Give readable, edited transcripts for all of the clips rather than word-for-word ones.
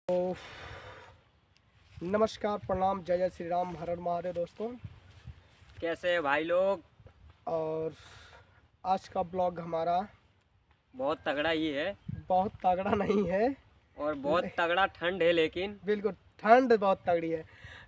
तो नमस्कार, प्रणाम, जय जय श्री राम, हर हर महादेव दोस्तों। कैसे हैं भाई लोग। और आज का ब्लॉग हमारा बहुत तगड़ा ही है बहुत तगड़ा नहीं है। और बहुत ले- तगड़ा ठंड है लेकिन। बिल्कुल ठंड बहुत तगड़ी है,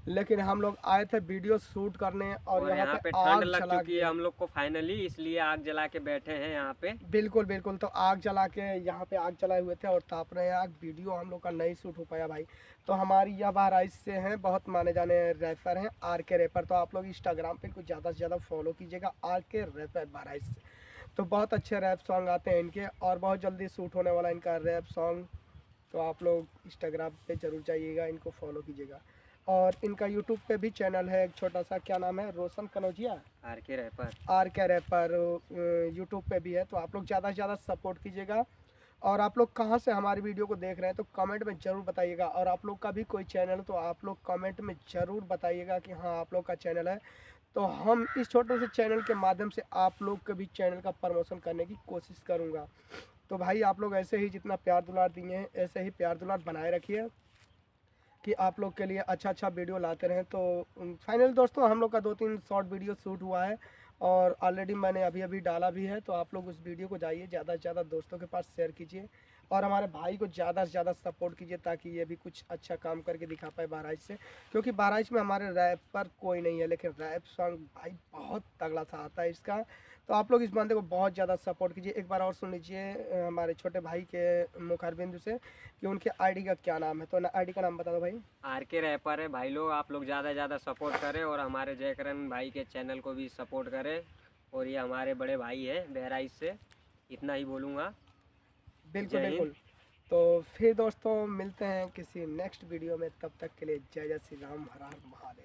लेकिन हम लोग आए थे वीडियो शूट करने और और यहाँ यहाँ पे पे ठंड आग लग जला चुकी है के। हम लोग को फाइनली, इसलिए आग जला के बैठे हैं यहाँ पे। बिल्कुल बिल्कुल, तो आग जला के यहाँ पे आग जलाए हुए थे और ताप रहे हैं आग। वीडियो हम लोग का नहीं शूट हो पाया भाई। तो हमारी यह बहराइच से हैं, बहुत माने जाने रैपर हैं, आर के रैपर। तो आप लोग इंस्टाग्राम पे कुछ ज़्यादा से ज़्यादा फॉलो कीजिएगा, आर के रैपर बहराइच से। तो बहुत अच्छे रैप सॉन्ग आते हैं इनके और बहुत जल्दी शूट होने वाला इनका रैप सॉन्ग। तो आप लोग इंस्टाग्राम पे ज़रूर जाइएगा, इनको फॉलो कीजिएगा। और इनका यूट्यूब पे भी चैनल है एक छोटा सा, क्या नाम है, रोशन कनौजिया, आर के रैपर। आर के रैपर। यूट्यूब पे भी है, तो आप लोग ज़्यादा से ज़्यादा सपोर्ट कीजिएगा। और आप लोग कहाँ से हमारी वीडियो को देख रहे हैं तो कमेंट में ज़रूर बताइएगा। और आप लोग का भी कोई चैनल तो आप लोग कमेंट में ज़रूर बताइएगा कि हाँ आप लोग का चैनल है। तो हम इस छोटे से चैनल के माध्यम से आप लोग के भी चैनल का प्रमोशन करने की कोशिश करूँगा। तो भाई आप लोग ऐसे ही जितना प्यार दुलार दिए हैं ऐसे ही प्यार दुलार बनाए रखिए कि आप लोग के लिए अच्छा अच्छा वीडियो लाते रहें। तो फाइनल दोस्तों, हम लोग का 2-3 शॉर्ट वीडियो शूट हुआ है और ऑलरेडी मैंने अभी अभी डाला भी है। तो आप लोग उस वीडियो को जाइए, ज़्यादा से ज़्यादा दोस्तों के पास शेयर कीजिए और हमारे भाई को ज़्यादा से ज़्यादा सपोर्ट कीजिए ताकि ये भी कुछ अच्छा काम करके दिखा पाए बहराइच से। क्योंकि बहराइच में हमारे रैपर कोई नहीं है, लेकिन रैप सॉन्ग भाई बहुत तगड़ा सा आता है इसका। तो आप लोग इस बंदे को बहुत ज़्यादा सपोर्ट कीजिए। एक बार और सुन लीजिए हमारे छोटे भाई के मुखारबिंदु से कि उनके आईडी का क्या नाम है। तो ना आईडी का नाम बता दो भाई। आर के रैपर है भाई लोग, आप लोग ज़्यादा से ज़्यादा सपोर्ट करें और हमारे जयकरण भाई के चैनल को भी सपोर्ट करें। और ये हमारे बड़े भाई हैं बहराइच से, इतना ही बोलूँगा। बिल्कुल जय हिंद। बिल्कुल। तो फिर दोस्तों मिलते हैं किसी नेक्स्ट वीडियो में, तब तक के लिए जय जय श्री राम, हर हर महादेव।